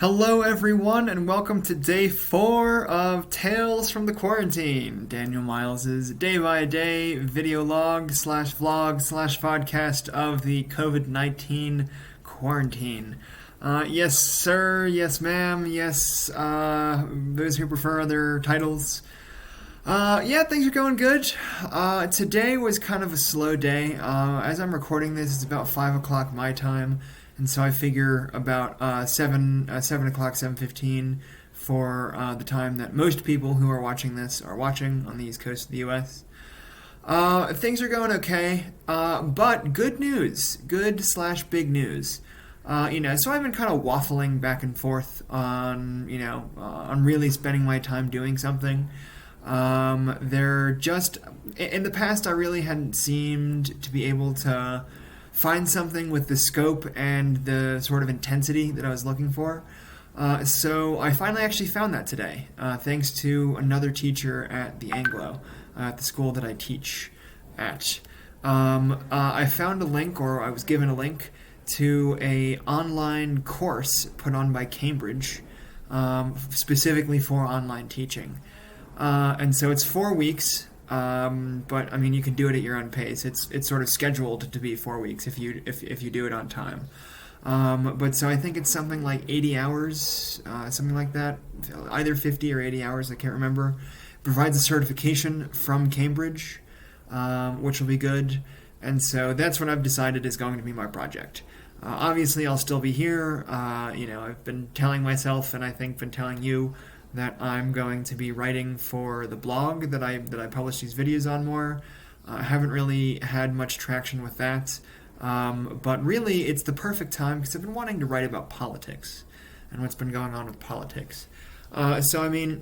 Hello, everyone, and welcome to day 4 of Tales from the Quarantine, Daniel Miles's day-by-day video log slash vlog slash podcast of the COVID-19 quarantine. Yes, sir, yes, ma'am, yes, those who prefer other titles. Yeah, things are going good. Today was kind of a slow day. As I'm recording this, it's about 5 o'clock my time. And so I figure about 7 o'clock, 7:15 for the time that most people who are watching this are watching on the East Coast of the U.S. Things are going okay, but good news, good slash big news. So I've been kind of waffling back and forth on really spending my time doing something. In the past, I really hadn't seemed to be able to find something with the scope and the sort of intensity that I was looking for. So I finally actually found that today, thanks to another teacher at the Anglo, at the school that I teach at. I found a link, or I was given a link, to a online course put on by Cambridge, specifically for online teaching. And so it's 4 weeks. But I mean, you can do it at your own pace. It's sort of scheduled to be 4 weeks if you do it on time. But so I think it's something like 80 hours, something like that, either 50 or 80 hours. I can't remember. It provides a certification from Cambridge, which will be good. And so that's what I've decided is going to be my project. Obviously, I'll still be here. I've been telling myself, and I think been telling you, that I'm going to be writing for the blog that I publish these videos on more. I haven't really had much traction with that, but really it's the perfect time because I've been wanting to write about politics and what's been going on with politics. So I mean,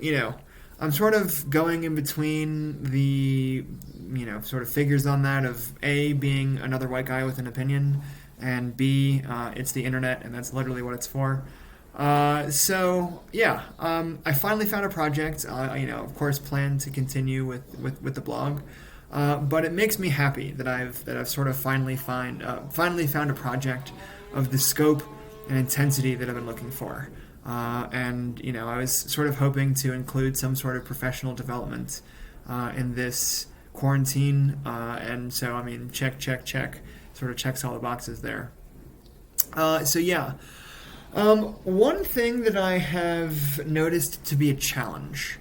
I'm sort of going in between the, sort of figures on that of A, being another white guy with an opinion, and B, it's the internet and that's literally what it's for. I finally found a project. Of course, plan to continue with the blog, but it makes me happy that I've sort of finally found a project of the scope and intensity that I've been looking for. I was sort of hoping to include some sort of professional development in this quarantine, and so I mean, check, sort of checks all the boxes there. One thing that I have noticed to be a challenge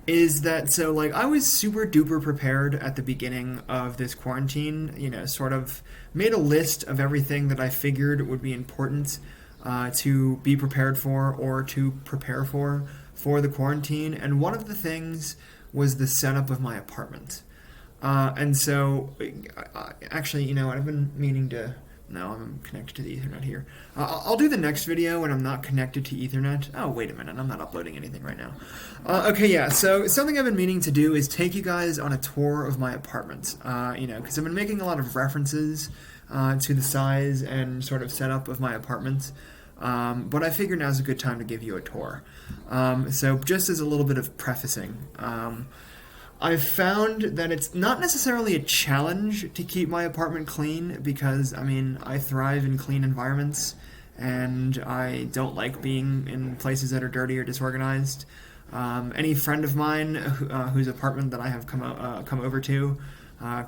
is that, I was super duper prepared at the beginning of this quarantine, sort of made a list of everything that I figured would be important to be prepared for or to prepare for the quarantine. And one of the things was the setup of my apartment. Actually, I've been meaning to... No, I'm connected to the Ethernet here. I'll do the next video when I'm not connected to Ethernet. Oh, wait a minute. I'm not uploading anything right now. So something I've been meaning to do is take you guys on a tour of my apartment. Because I've been making a lot of references to the size and sort of setup of my apartment. But I figure now's a good time to give you a tour. So just as a little bit of prefacing, I've found that it's not necessarily a challenge to keep my apartment clean because, I thrive in clean environments and I don't like being in places that are dirty or disorganized. Any friend of mine whose apartment that I have come over to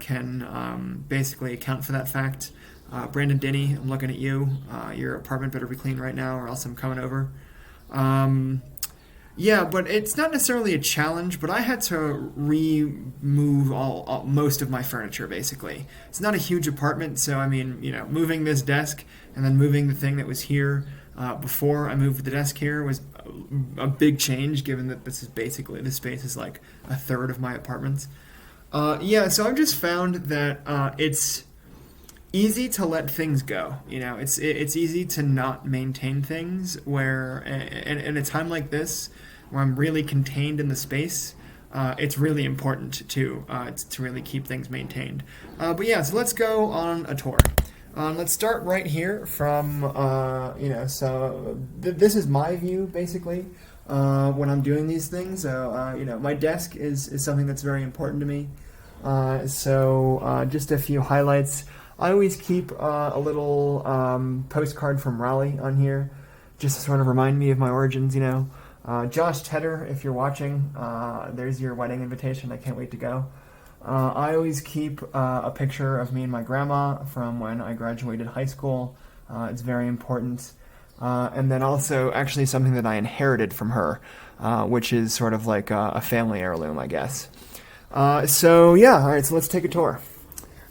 can basically account for that fact. Brandon Denny, I'm looking at you. Your apartment better be clean right now or else I'm coming over. But it's not necessarily a challenge, but I had to remove most of my furniture, basically. It's not a huge apartment, so, moving this desk and then moving the thing that was here before I moved the desk here was a big change, given that this space is like a third of my apartment. So I've just found that it's easy to let things go. It's easy to not maintain things where, in a time like this, where I'm really contained in the space, it's really important to really keep things maintained. So let's go on a tour. Let's start right here from, this is my view, basically, when I'm doing these things. My desk is something that's very important to me. Just a few highlights. I always keep a little postcard from Raleigh on here just to sort of remind me of my origins, you know. Josh Tedder, if you're watching, there's your wedding invitation. I can't wait to go. I always keep a picture of me and my grandma from when I graduated high school. It's very important. And then also actually something that I inherited from her, which is sort of like a family heirloom, I guess. So yeah, all right, so let's take a tour.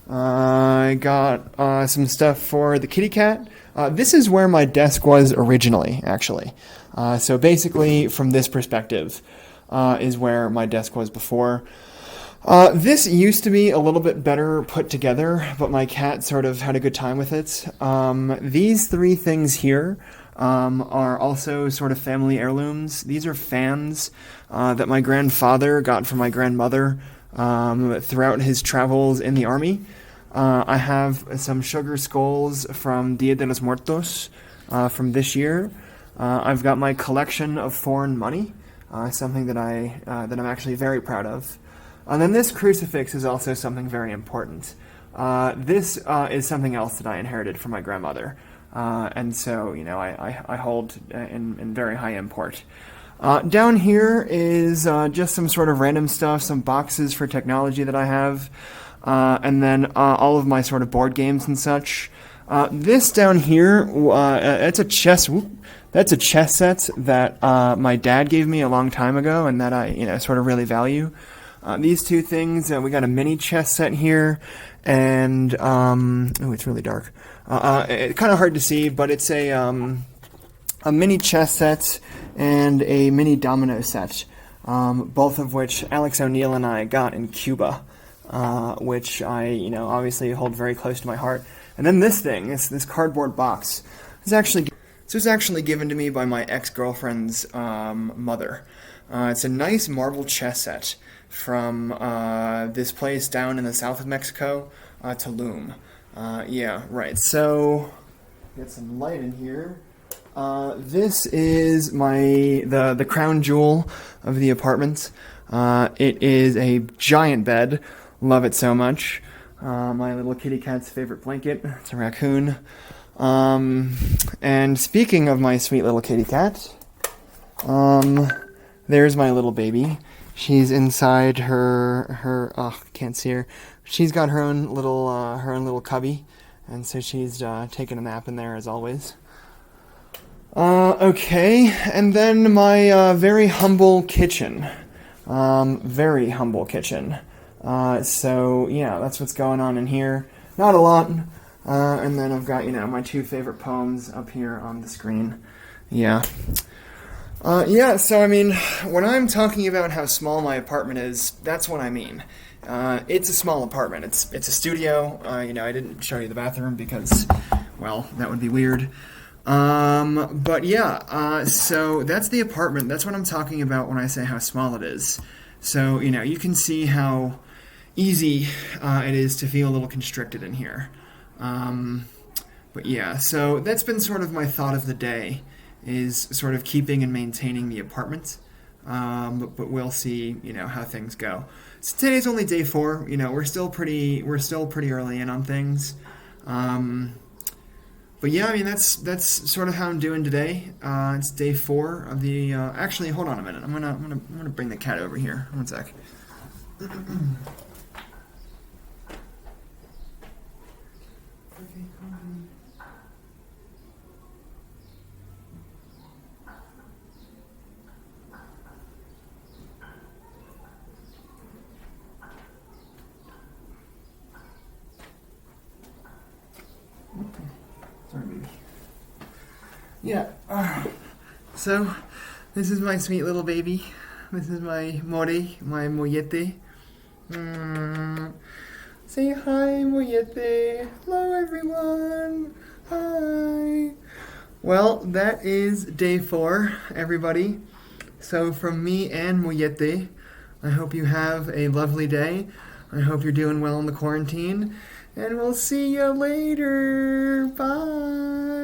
I got some stuff for the kitty cat. This is where my desk was originally, actually. So basically, from this perspective, is where my desk was before. This used to be a little bit better put together, but my cat sort of had a good time with it. These three things here are also sort of family heirlooms. These are fans that my grandfather got from my grandmother throughout his travels in the army. I have some sugar skulls from Dia de los Muertos from this year. I've got my collection of foreign money, something that I'm actually very proud of. And then this crucifix is also something very important. This is something else that I inherited from my grandmother, and so I hold in very high import. Down here is just some sort of random stuff, some boxes for technology that I have. And then all of my sort of board games and such. This down here, that's a chess set that my dad gave me a long time ago, and that I sort of really value. These two things, we got a mini chess set here, and it's really dark. It's kind of hard to see, but it's a mini chess set and a mini domino set, both of which Alex O'Neill and I got in Cuba. Which I, obviously hold very close to my heart. And then this thing, this cardboard box, this was actually given to me by my ex-girlfriend's mother. It's a nice marble chess set from this place down in the south of Mexico, Tulum. Yeah, right. So, get some light in here. This is the crown jewel of the apartment. It is a giant bed. Love it so much. My little kitty cat's favorite blanket. It's a raccoon. And speaking of my sweet little kitty cat, there's my little baby. She's inside her can't see her. She's got her own little cubby, and so she's taking a nap in there as always. Okay, and then my very humble kitchen. Very humble kitchen. So yeah, that's what's going on in here. Not a lot. And then I've got, my two favorite poems up here on the screen. Yeah. So I mean, when I'm talking about how small my apartment is, that's what I mean. It's a small apartment. It's a studio. I didn't show you the bathroom because, well, that would be weird. But yeah, so that's the apartment. That's what I'm talking about when I say how small it is. So, you can see how easy it is to feel a little constricted in here. But yeah, so that's been sort of my thought of the day, is sort of keeping and maintaining the apartment. But we'll see, how things go. So today's only day 4. We're still pretty early in on things. But yeah, I mean, that's sort of how I'm doing today. It's day 4 of the. Actually, hold on a minute. I'm gonna bring the cat over here. One sec. Sorry, baby. Yeah. So, this is my sweet little baby. This is my Mollete. Say hi, Mollete. Hello, everyone. Hi. Well, that is day 4, everybody. So, from me and Mollete, I hope you have a lovely day. I hope you're doing well in the quarantine. And we'll see you later. Bye.